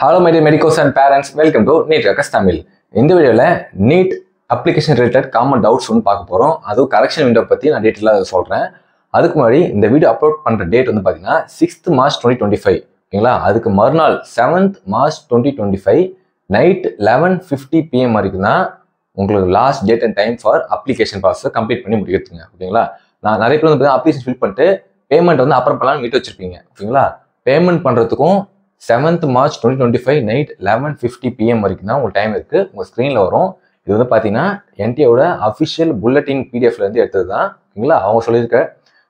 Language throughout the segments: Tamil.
Hello my dear medicos and parents, welcome to NEET Ruckus Tamil. இந்த வீடியோல NEET application related common doubts ஒன்று பார்க்க போகிறோம். அதுவும் கரெக்ஷன் விண்டோ பற்றி நான் டீட்டெயிலாக சொல்கிறேன். அதுக்கு முன்னாடி இந்த வீடியோ அப்லோட் பண்ணுற டேட் வந்து பார்த்தீங்கன்னா 6th March 2025 ஓகேங்களா. அதுக்கு மறுநாள் 7th March 2025 நைட் 11:50 PM வரைக்கும் தான் உங்களுக்கு last date and time for application ப்ராசஸை கம்ப்ளீட் பண்ணி முடிக்கிறதுங்க ஓகேங்களா. நான் நிறைய பேர் வந்து அப்ளிகேஷன் ஃபில் பண்ணிட்டு பேமெண்ட் வந்து அப்புறம் பண்ணலாம்னு மீட் வச்சிருப்பீங்க ஓகேங்களா. பேமெண்ட் பண்ணுறதுக்கும் 7th March 2025 நைட் 11:50 PM வரைக்கும் தான் உங்களுக்கு டைம் இருக்குது. உங்கள் ஸ்க்ரீனில் வரும். இது வந்து பார்த்தீங்கன்னா என்டிஏவோட அஃபிஷியல் புல்லட்டின் பிடிஎஃப்லேருந்து எடுத்தது தான் ஓகேங்களா. அவங்க சொல்லியிருக்க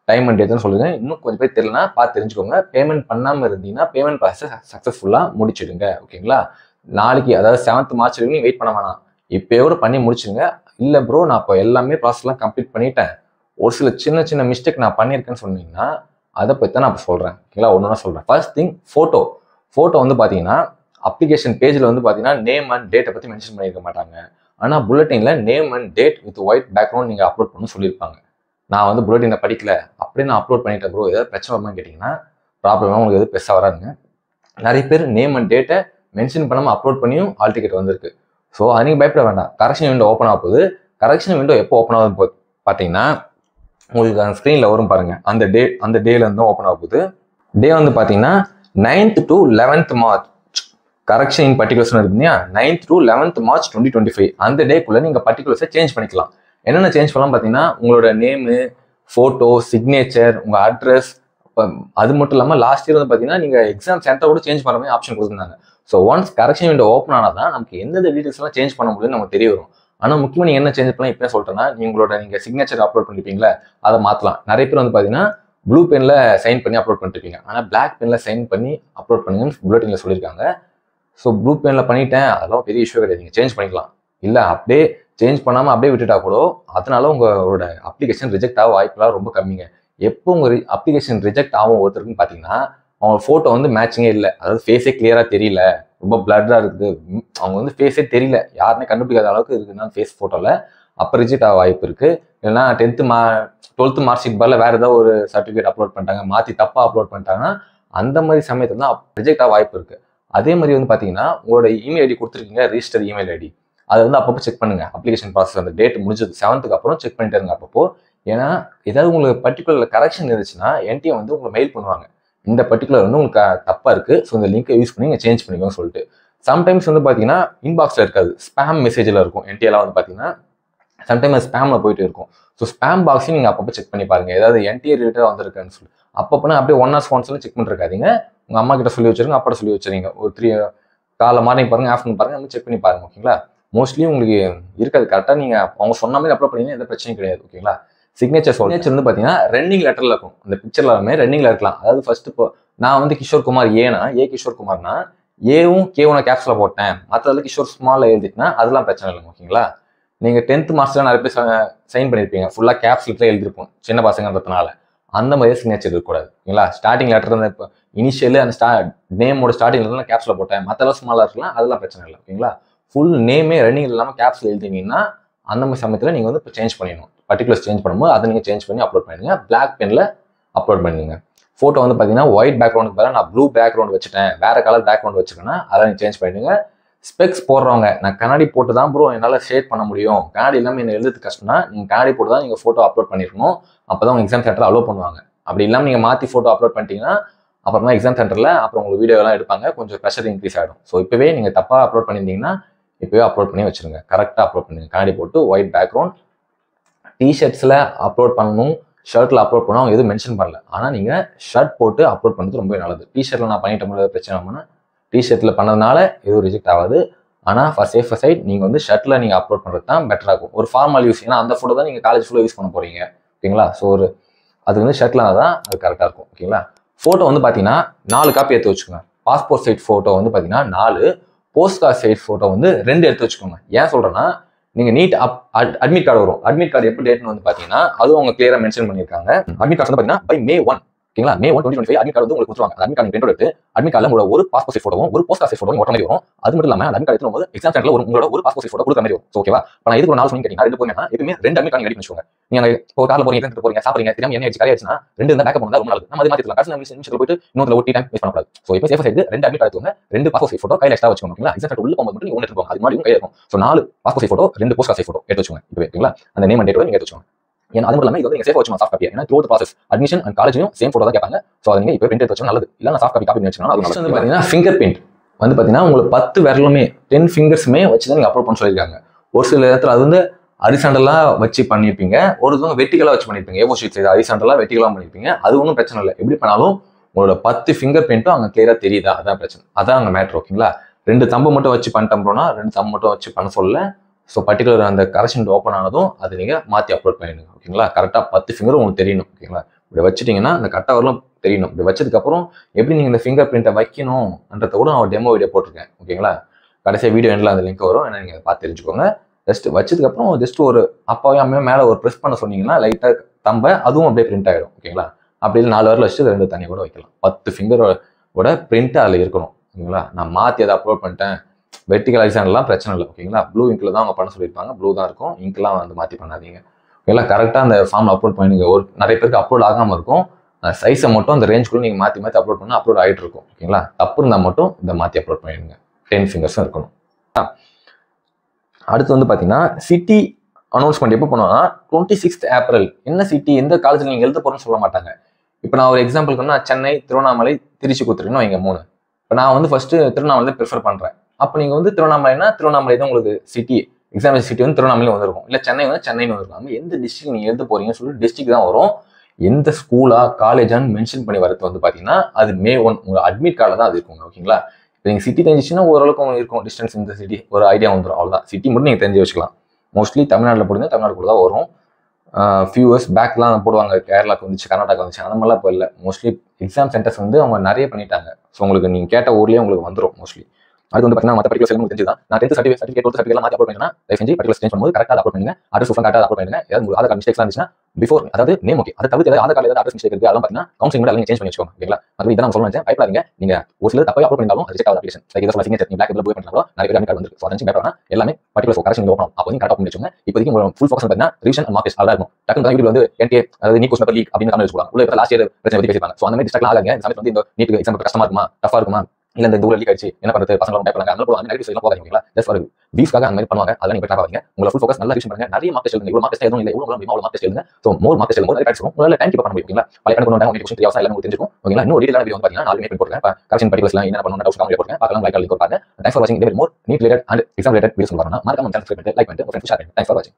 டைம் அண்ட் டேட்னு சொல்லுங்கள். இன்னும் கொஞ்சம் பேர் தெரியலனா பார்த்து தெரிஞ்சுக்கோங்க. பேமெண்ட் பண்ணாமல் இருந்தீங்கன்னா பேமெண்ட் ப்ராசஸ் சக்ஸஸ்ஃபுல்லாக முடிச்சிடுங்க ஓகேங்களா. நாளைக்கு அதாவது 7th March வரைக்கும் வெயிட் பண்ண வேணாம், இப்போயோட பண்ணி முடிச்சிடுங்க. இல்லை ப்ரோ நான் இப்போ எல்லாமே ப்ராசஸ்லாம் கம்ப்ளீட் பண்ணிட்டேன், ஒரு சில சின்ன சின்ன மிஸ்டேக் நான் பண்ணியிருக்கேன்னு சொன்னீங்கன்னா அதை பற்றி தான் நான் இப்போ சொல்கிறேன் ஓகேங்களா. ஒன்று ஒன்றா சொல்கிறேன். ஃபர்ஸ்ட் திங் ஃபோட்டோ வந்து பார்த்தீங்கன்னா அப்ளிகேஷன் பேஜில் வந்து பார்த்தீங்கன்னா நேம் அண்ட் டேட்டை பற்றி மென்ஷன் பண்ணியிருக்க மாட்டாங்க. ஆனால் புல்லட்டினில் name and date with white background நீங்கள் அப்லோட் பண்ணணும்னு சொல்லியிருப்பாங்க. நான் வந்து புல்லட்டினை படிக்கல, அப்படியே நான் அப்லோட் பண்ணிட்டேன் ப்ரோ, ஏதாவது பிரச்சனை வருமான்னு கேட்டிங்கன்னா ப்ராப்ளமாக உங்களுக்கு எதுவும் பெருசாக வராதுங்க. நிறைய பேர் நேம் அண்ட் டேட்டை மென்ஷன் பண்ணாமல் அப்லோட் பண்ணியும் ஆல் டிக்கெட் வந்திருக்கு. ஸோ அது நீங்கள் பயப்பட வேண்டாம். கரெக்ஷன் விண்டோ ஓப்பன் ஆக போகுது. கரெக்ஷன் விண்டோ எப்போ ஓப்பன் ஆகுது பார்த்தீங்கன்னா உங்களுக்கு அந்த ஸ்க்ரீனில் வரும் பாருங்கள். அந்த டேலேருந்து தான் ஓப்பன் ஆக போகுது. டே வந்து பார்த்தீங்கன்னா 9th to 11th March correction in particulars இருக்குங்க. 9th to 11th March 2025 அந்த டேக்குள்ளே நீங்கள் பர்டிகுலர்ஸை சேஞ்ச் பண்ணிக்கலாம். என்னென்ன சேஞ்ச் பண்ணலாம் பார்த்தீங்கன்னா உங்களோட நேமு, ஃபோட்டோ, சிக்னேச்சர், உங்கள் அட்ரஸ். அது மட்டும் இல்லாமல் லாஸ்ட் இயர் வந்து பார்த்தீங்கன்னா நீங்கள் எக்ஸாம் சென்டர் கூட சேஞ்ச் பண்ணுற மாதிரி ஆப்ஷன் கொடுத்துருந்தாங்க. So once correction window open ஆனால் தான் நமக்கு எந்தெந்த டீட்டெயில்ஸ்லாம் சேஞ்ச் பண்ண முடியும்னு நமக்கு தெரிய வரும். ஆனால் முக்கியமாக நீங்கள் என்ன சேஞ்ச் பண்ணலாம் இப்போ சொல்கிறேன்னா நீங்கள் சிக்னேச்சர் அப்லோட் பண்ணிருப்பீங்களா அதை மாற்றலாம். நிறைய பேர் வந்து பார்த்தீங்கன்னா ப்ளூ பெனில் சைன் பண்ணி அப்லோட் பண்ணிருப்பீங்க, ஆனால் பிளாக் பெனில் சைன் பண்ணி அப்லோட் பண்ணுங்கன்னு புல்லட்டினில் சொல்லியிருக்காங்க. ஸோ ப்ளூ பெனில் பண்ணிட்டேன் அதெல்லாம் பெரிய இஷ்யூ கிடையாது, நீங்கள் சேஞ்ச் பண்ணிக்கலாம். இல்லை அப்படியே சேஞ்ச் பண்ணாமல் அப்படியே விட்டுட்டா கூட அதனால உங்களோட அப்ளிகேஷன் ரிஜெக்ட் ஆக வாய்ப்புலாம் ரொம்ப கம்மிங்க. எப்போ உங்கள் அப்ளிகேஷன் ரிஜெக்ட் ஆகும் ஒருத்தருக்குன்னு பார்த்தீங்கன்னா அவங்க ஃபோட்டோ வந்து மேட்சிங்கே இல்லை, அதாவது ஃபேஸே கிளியராக தெரியல, ரொம்ப பிளட்டாக இருக்குது, அவங்க வந்து ஃபேஸே தெரியல, யாருமே கண்டுபிடிக்காத அளவுக்கு இருக்குதுன்னா ஃபேஸ் ஃபோட்டோவில், அப்போ ரிஜெக்ட் ஆக வாய்ப்பு இருக்குது. இல்லைன்னா 12th மார்க் ஷீட் பதில் வேறு ஏதாவது ஒரு சர்டிஃபிகேட் அப்லோட் பண்ணிட்டாங்க, மாற்றி தப்பாக அப்லோட் பண்ணிட்டாங்கன்னா அந்த மாதிரி சமயத்தில் தான் ரிஜெக்ட் ஆக வாய்ப்பு இருக்குது. அதே மாதிரி வந்து பார்த்தீங்கன்னா உங்களோட இமெயில் ஐடி கொடுத்துருக்கீங்க, ரிஜிஸ்டர் இமெயில் ஐடி, அதை வந்து அப்பப்போ செக் பண்ணுங்கள். அப்ளிகேஷன் ப்ராசஸ் அந்த டேட் முடிஞ்சது 7th அப்புறம் செக் பண்ணிட்டு இருங்க அப்பப்போ. ஏன்னா ஏதாவது உங்களுக்கு பர்டிகுலர் கரெக்ஷன் இருந்துச்சுன்னா என்டிஏ வந்து உங்களுக்கு மெயில் பண்ணுவாங்க, இந்த பர்டிகுலர் வந்து உங்களுக்கு தப்பாக இருக்குது, ஸோ இந்த லிங்கை யூஸ் பண்ணி நீங்கள் சேஞ்ச் பண்ணிக்கோன்னு சொல்லிட்டு. சம்டைம்ஸ் வந்து பார்த்தீங்கன்னா இன்பாக்ஸில் இருக்காது, ஸ்பேம் மெசேஜில் இருக்கும். என்டிஏலாம் வந்து பார்த்தீங்கன்னா சம்டைம் அது ஸ்பேமில் போயிட்டு இருக்கும். ஸோ ஸ்பேம் பாக்ஸையும் நீங்கள் அப்பப்போ செக் பண்ணி பாருங்கள், ஏதாவது என்டிஏ ரிலேட்டடாக வந்திருக்குன்னு சொல்லி. அப்பப்போனா அப்படியே ஒன்ஸ்லாம் செக் பண்ணிருக்காதீங்க. உங்கள் அம்மா கிட்ட சொல்லி வச்சுருங்க, அப்பா சொல்லி வச்சுருங்க. ஒரு காலை மார்னிங் பாருங்கள், ஆஃப்டர்நூன் பாருங்கள், நம்ம செக் பண்ணி பாருங்கள் ஓகேங்களா. மோஸ்ட்லி உங்களுக்கு இருக்காது, கரெக்டாக நீங்கள் அவங்க சொன்ன மாதிரி அப்லோட் பண்ணிங்கன்னா எந்த பிரச்சனையும் கிடையாது ஓகேங்களா. சிக்னேச்சர் வந்து பார்த்தீங்கன்னா ரன்னிங் லெட்டரில் இருக்கும். அந்த பிக்சரில் எல்லாமே ரன்னிங்கில் இருக்கலாம். அதாவது ஃபர்ஸ்ட் இப்போ நான் வந்து கிஷோர் குமார் ஏ கிஷோர் குமார்னா ஏவும் கேவும் நான் கேப்ஸில் போட்டேன், மற்றதில் கிஷோர் ஸ்மாலில் எழுதிட்டுனா அதெல்லாம் பிரச்சனை இல்லைங்க ஓகேங்களா. நீங்கள் 10th மார்க்ஸில் நிறைய பேர் சைன் பண்ணியிருப்பீங்க, ஃபுல்லாக கேப்ஸ் லெட்டரில் எழுதிருப்போம் சின்ன பசங்கன்றதுனால, அந்த மாதிரி சிக்னேச்சர் இருக்கக்கூடாது ஓகேங்களா. ஸ்டார்டிங் லெட்டர் அந்த இப்போ இனிஷியலு அந்த நேமோட ஸ்டார்டிங் லெட்டர் கேப்ஸில் போட்டேன், மற்றெல்லாம் ஸ்மாலாக இருக்கலாம், அதெல்லாம் பிரச்சனை இல்லை ஓகேங்களா. ஃபுல் நேமே ரன்னிங் இல்லாமல் கேப்ஸில் எழுதினீங்கன்னா அந்த மாதிரி சமயத்தில் நீங்கள் வந்து இப்போ சேஞ்ச் பண்ணிடணும். பர்டிகுலர்ஸ் சேஞ்ச் பண்ணும்போது அதை நீங்கள் சேஞ்ச் பண்ணி அப்லோட் பண்ணிடுங்க. பிளாக் பெனில் அப்லோட் பண்ணிடுங்க. ஃபோட்டோ வந்து பார்த்தீங்கன்னா ஒயிட் பேக்ரவுண்டுக்கு பதிலாக நான் ப்ளூ பேக்ரவுண்ட் வச்சுட்டேன், வேறு கலர் பேக்ரவுண்ட் வச்சுக்கேன்னா அதை நீங்கள் சேஞ்ச் பண்ணிடுங்க. ஸ்பெக்ஸ் போடுறவங்க நான் கண்ணாடி போட்டு தான் ப்ரோ என்னால் ஷேட் பண்ண முடியும், கண்ணாடி இல்லாமல் என்ன எழுதுறது கஷ்டம்னா நீங்கள் கண்ணாடி போட்டு தான் நீங்கள் ஃபோட்டோ அப்லோட் பண்ணிருக்கணும். அப்போ தான் உங்கள் எக்ஸாம் சென்டர் அலோவ் பண்ணுவாங்க. அப்படி இல்லாமல் நீங்கள் மாற்றி ஃபோட்டோ அப்லோட் பண்ணிட்டீங்கன்னா அப்புறமா எக்ஸாம் சென்டரில் அப்புறம் உங்களுக்கு வீடியோலாம் எடுப்பாங்க, கொஞ்சம் ப்ரெஷர் இன்க்ரீஸ் ஆகிடும். ஸோ இப்போவே நீங்கள் தப்பாக அப்லோட் பண்ணியிருந்தீங்கன்னா இப்போவே அப்லோட் பண்ணி வச்சுருங்க, கரெக்டாக அப்லோட் பண்ணுங்க. கண்ணாடி போட்டு ஒயிட் பேக்ரவுண்ட். டிஷர்ட்ஸில் அப்லோட் பண்ணணும், ஷர்ட்டில் அப்லோட் பண்ணணும், எதுவும் மென்ஷன் பண்ணல. ஆனால் நீங்கள் ஷர்ட் போட்டு அப்லோட் பண்ணுறது ரொம்ப நல்லது. டிஷர்ட்டில் நான் பண்ணிட்ட முடியாத பிரச்சனை ஆகும்னா டிஷர்ட்டில் பண்ணதுனால எதுவும் ரிஜெக்ட் ஆகாது. ஆனால் ஃபார் சேஃபர் சைட் நீங்கள் வந்து ஷர்ட்டில் நீங்கள் அப்லோட் பண்ணுறது தான் பெட்டராக இருக்கும். ஒரு ஃபார்மல் யூஸ், ஏன்னா அந்த ஃபோட்டோ தான் நீங்கள் காலேஜ் ஃபுல்லாக யூஸ் பண்ண போகிறீங்க ஓகேங்களா. ஸோ அது வந்து ஷர்ட்டில் தான் அது கரெக்டாக இருக்கும் ஓகேங்களா. ஃபோட்டோ வந்து பார்த்தீங்கன்னா 4 காப்பி எடுத்து வச்சுக்கோங்க. பாஸ்போர்ட் சைட் ஃபோட்டோ வந்து பார்த்தீங்கன்னா 4, போஸ்ட் கார்டு சைட் ஃபோட்டோ வந்து 2 எடுத்து வச்சுக்கோங்க. ஏன் சொல்கிறேன்னா நீங்கள் நீட் அட்மிட் கார்டு வரும், அட்மிட் கார்டு எப்போ டேட்னு வந்து பார்த்தீங்கன்னா அதுவும் அவங்க கிளியராக மென்ஷன் பண்ணியிருக்காங்க. அட்மிட் கார்டு வந்து பார்த்தீங்கன்னா by May 1 ஓகேங்களா? May 1, 2025 அட்மிட் கார்டு வந்து உங்களுக்கு கொடுத்துருவாங்க. அட்மிட் கார்டு பிரிண்ட் எடுத்து அட்மிட் கார்டில் உங்களோட ஒரு பாஸ்போர்ட் சைஸ் ஃபோட்டோவும் ஒரு போஸ்ட் கார்டு சைஸ் ஃபோட்டோவும் ஒட்ட மாதிரி வரும். அது மட்டும் இல்லாமல் அட்மிட் கார்டு எடுத்து எக்ஸாம் சென்டரில் உங்களோட ஒரு பாஸ்போர்ட் சைஸ் ஃபோட்டோ கொடுக்குற மாதிரி வரும். ஓகேவா? இப்போ நான் எதுக்கு ஒரு 4 சொல்லி கேட்டீங்கன்னா 2 போனீங்கன்னா எப்பவுமே 2 அட்மிட் கார்டு ரெடி வச்சுக்கோங்க. நீங்க இப்போ காரில் போறீங்க, எடுத்துட்டு போறீங்க, சாப்பிடுறீங்க, தெரியாம என்ன ஆச்சு கரையாச்சுன்னா 2 இருந்தால் பேக்கப் பண்ணா ரொம்ப நல்லது. நம்ம அதை மாத்திக்கலாம். கடைசி நிமிஷத்துல போயிட்டு இன்னொரு ஒட்டி டைம் வேஸ்ட் பண்ணக்கூடாது. ஸோ இப்போ சேஃபா சைடு 2 அட்மிட் கார்டு எடுத்துக்கோங்க, 2 பாஸ்போர்ட் சைஸ் ஃபோட்டோ கையில் எக்ஸ்ட்ரா வச்சுக்கோங்க. ஓகேங்களா? எக்ஸாம் சென்டர் உள்ள போகும்போது நீங்க ஒன்று எடுத்துக்கோங்க. அது முன்னாடி கையில் இருக்கும். So 4 passport size photo, 2 post card size photo எடுத்து வச்சுக்கோங்க. இப்போ ஓகேங்களா? அந்த நேம் அண்ட் டேட்டோட நீங்க எடுத்து வச்சுக்கோங்க. ஏன்னா அது மட்டும் இல்லாமல் இது வந்து நீங்க சேஃபா வச்சுக்கணும். Soft copy. ஏன்னா த்ரூ ப்ராசஸ் அட்மிஷன் அண்ட் காலேஜையும் சேம் ஃபோட்டோ தான் கேட்பாங்க. ஸோ அதை நீங்க இப்போ பிரிண்ட் எடுத்து வச்சா நல்லது. இல்லை நான் சாஃப்ட் காப்பி வச்சுக்கணும். அது வந்து பார்த்தீங்கன்னா ஃபிங்கர் பிரிண்ட் வந்து பார்த்தீங்கன்னா உங்களுக்கு 10 விரலுமே 10 ஃபிங்கர்ஸுமே வச்சு தான் நீங்கள் அப்லோட் பண்ண சொல்லியிருக்காங்க. ஒரு சில இடத்துல அது வந்து ஹரிசாண்டலா வச்சு பண்ணியிருப்பீங்க, ஒருத்தவங்க வெர்டிகலா வச்சு பண்ணியிருப்பீங்க. ஏவோ ஷீட் சைஸ் ஹரிசாண்டலா வெர்டிகலா பண்ணியிருப்பீங்க. அது ஒன்றும் பிரச்சனை இல்லை. எப்படி பண்ணாலும் உங்களோட 10 ஃபிங்கர் பிரிண்ட்டும் அங்கே கிளியரா தெரியுதா? அதான் பிரச்சனை. அதான் அங்கே மேட்ரு. ஓகேங்களா? 2 தம்பு மட்டும் வச்சு பண்ணிட்டோம்னா 2 தம்பு மட்டும் வச்சு பண்ண சொல்ல. ஸோ பர்டிகுலர் அந்த கரெக்ஷன் ஓப்பன் ஆனதும் அது நீங்கள் மாற்றி அப்லோட் பண்ணிடுங்க. ஓகேங்களா? கரெக்டாக 10 ஃபிங்கரும் உங்களுக்கு தெரியணும். ஓகேங்களா? இப்படி வச்சுட்டிங்கன்னா அந்த கரெக்டாக வரலும் தெரியணும். இப்படி வச்சதுக்கப்புறம் எப்படி நீங்கள் இந்த ஃபிங்கர் பிரிண்ட்டை வைக்கணும்ன்றத கூட நான் ஒரு டெமோ வீடியோ போட்டிருக்கேன். ஓகேங்களா? கடைசியாக வீடியோ எண்டில் அந்த லிங்க் வரும். ஏன்னா நீங்கள் பார்த்து தெரிஞ்சுக்கோங்க. ஜஸ்ட் வச்சதுக்கப்புறம் ஜஸ்ட் ஒரு அப்பாவே அம்மையோ மேலே ஒரு ப்ரெஸ் பண்ண சொன்னீங்கன்னா லைட்டாக தம்ப அதுவும் அப்படியே பிரிண்ட் ஆகிடும். ஓகேங்களா? அப்படி இல்லை 4 வரல வச்சு 2 தனியாக கூட வைக்கலாம். 10 ஃபிங்கரோட பிரிண்ட்டு அதில் இருக்கணும். ஓகேங்களா? நான் மாற்றி அதை அப்லோட் பண்ணிட்டேன், வெர்டிகல் ஹரிசாண்டல்லாம் பிரச்சனை இல்லை. ஓகேங்களா? ப்ளூ இங்கில் தான் அவங்க பண்ண சொல்லியிருப்பாங்க. ப்ளூ தான் இருக்கும். இங்க்லாம் வந்து மாற்றி பண்ணாதீங்க. ஓகேங்களா? கரெக்டாக அந்த ஃபார்ம் அப்லோட் பண்ணிங்க. ஒரு நிறைய பேருக்கு அப்லோட் ஆகாமல் இருக்கும். சைஸை மட்டும் அந்த ரேஞ்சுக்குள்ள நீங்கள் மாற்றி அப்லோட் பண்ணால் அப்லோட் ஆகிட்டு இருக்கும். ஓகேங்களா? தப்பு இருந்தால் மட்டும் இதை மாற்றி அப்லோட் பண்ணிடுங்க. 10 ஃபிங்கர்ஸும் இருக்கணும். அடுத்து வந்து பார்த்தீங்கன்னா சிட்டி அனௌன்ஸ்மெண்ட் எப்போ பண்ணுவாங்கன்னா 26th ஏப்ரல். என்ன சிட்டி எந்த காலேஜில் நீங்கள் எழுத போகிறோன்னு சொல்ல மாட்டாங்க. இப்போ நான் ஒரு எக்ஸாம்பிளுக்கு நான் சென்னை, திருவண்ணாமலை, திருச்சி கொடுத்துருக்கேன்னு வைங்க 3. இப்போ நான் வந்து ஃபர்ஸ்ட் திருவண்ணாமலை தான் ப்ரிஃபர் பண்ணுறேன். அப்போ நீங்கள் வந்து திருவண்ணாமலைனா திருவண்ணாமலை தான் உங்களுக்கு சிட்டி, எக்ஸாம் சிட்டி வந்து திருவண்ணாமலை வந்துருக்கும். இல்லை சென்னை வந்து சென்னைன்னு வந்துருக்கும். அங்கே எந்த டிஸ்ட்ரிக்ட் நீங்கள் எழுத போறீங்கன்னு சொல்லி டிஸ்ட்ரிக்ட் தான் வரும். எந்த ஸ்கூலா காலேஜான்னு மென்ஷன் பண்ணி வரது வந்து பார்த்தீங்கன்னா அது May 1 உங்கள் அட்மிட் கார்டில் தான் அது இருக்குங்க. ஓகேங்களா? இப்போ நீங்கள் சிட்டி தெரிஞ்சிச்சுன்னா ஓரளவுக்கு இருக்கும் டிஸ்டன்ஸ் இந்த சிட்டி ஒரு ஐடியா வந்துடும். அவ்வளோதான். சிட்டி மட்டும் நீங்கள் தெரிஞ்சு வச்சுக்கலாம். மோஸ்ட்லி தமிழ்நாட்டில் போடுங்க, தமிழ்நாட்டுக்குள்ள தான் வரும். ஃபியூ இயர்ஸ் பேக்லாம் போடுவாங்க, கேரளாவுக்கு வந்துச்சு, கர்நாடகா வந்துச்சு, அந்த மாதிரிலாம் இப்போ இல்லை. மோஸ்ட்லி எக்ஸாம் சென்டர்ஸ் வந்து அவங்க நிறைய பண்ணிட்டாங்க. ஸோ உங்களுக்கு நீங்கள் கேட்ட ஊர்லேயே உங்களுக்கு வந்துடும் மோஸ்ட்லி. அது வந்து பார்த்தீங்கன்னா மற்ற பர்டிகுலர் உங்களுக்கு தெரிஞ்சுதான். நான் 10th சர்டிஃபிகேட் மாற்றி அப்லோட் பண்ணினா தயவு செஞ்சு பர்டிகுலர் சேஞ்ச் பண்ணும்போது கரெக்டாக அப்லோட் பண்ணுங்க. அட்ரஸ் கரெக்டாக அப்லோட் பண்ணுங்க. ஏதாவது உங்களுக்கு ஆதார் கார்டு மிஸ்டேக்ஸ் இருந்துச்சுன்னா பிஃபோர் அதாவது நேம் ஓகே, அதை தவிர்த்து ஆதார் கார்டு ஏதாவது அட்ரஸ் மிஸ்டேக் இருக்குது அதெல்லாம் பார்த்தீங்கன்னா கவுன்சிலிங் கூட நீங்கள் சேஞ்ச் பண்ணி வச்சுக்கோங்க. ஓகேங்களா? அது இதை நான் சொல்லணும். பயப்படாதீங்க. நீங்கள் ஒரு சில தப்பாக அப்லோட் பண்ணினாலும் அது ரிஜெக்ட் ஆகாத அப்ளிகேஷன். லைக் இதை சிக்னேச்சர் பிளாக் கலர் போய் பண்ணாலும் நிறைய பேர் அட்மிட் வந்து ஸோ அதை பயப்படாம எல்லாமே பர்டிகுலர் கரெக்ஷன் ஓப்பன் அப்போ வந்து கரெக்டாக பண்ணி வச்சுக்கோங்க. இப்போதைக்கு உங்களுக்கு ஃபுல் ஃபோக்கஸ் பார்த்தீங்கன்னா ரிவிஷன் அண்ட் மார்க் டெஸ்ட் அதான் இருக்கும். டக்குனு வீடியோ வந்து NTA அதாவது நீட் கொஸ்டின் லீக் அப்படின்னு கமெண்ட் வச்சுக்கலாம். உள்ள லாஸ்ட் இயர் பிரச்சனை பற்றி பேசிப்பாங்க. ஸோ அந்த மாதிரி டிஸ்ட்ராக்ட் ஆகாங்க. இந்த சமயத்தில் வந்து இந்த நீட் எக்ஸாம் கஷ்டமா இருக்குமா, டஃபா இருக்குமா, இல்லை இந்த தூரம் லீக் ஆயிடுச்சு என்ன பண்ணுறது, பசங்க பயப்படாங்க, அதனால போடுவாங்க. நெகட்டிவ் சைட்லாம் போகாதீங்க. ஓகேங்களா? ஜஸ்ட் ஒரு வீக்ஸ்க்காக அந்த மாதிரி பண்ணுவாங்க. அதெல்லாம் நீங்கள் ஆகாதீங்க. உங்களை ஃபுல் ஃபோக்கஸ் நல்லா ரிவிஷன் பண்ணுங்க. நிறைய மார்க் டெஸ்ட் எழுதுங்க. இவ்வளோ மார்க் டெஸ்ட் எதுவும் இல்லை, எவ்வளோ மார்க் டெஸ்ட் எழுதுங்க. ஸோ மோர் மார்க் டெஸ்ட் எழுதும் நிறைய டைம் உங்களால் டைம் கீப் பண்ண முடியும். ஓகேங்களா? பழைய கணக்கு பண்ணுவாங்க. உங்களுக்கு 3 hours எல்லாம் உங்களுக்கு தெரிஞ்சிருக்கும். ஓகேங்களா? இன்னும் டீடைலான வீடியோ வந்து பார்த்தீங்கன்னா 4 மினிட் போட்டுருக்கேன். கரெக்ஷன் பர்டிகுலர்ஸ்லாம் என்ன பண்ணணும் டவுட்ஸ் கமெண்ட் போட்டுருக்கேன். பார்க்கலாம். லைக் லிங்க் பாருங்க. தேங்க்ஸ் ஃபார் வாட்சிங். இதே more NEET related and exam related videos வரணும்னா மறக்காம சேனல் சப்ஸ்கிரைப் பண்ணிட்டு லைக் பண்ணிட்டு உங்க ஃப்ரெண்ட்ஸ் ஷேர் பண்ணுங்க. தேங்க்ஸ் ஃபார் வாட்சிங்.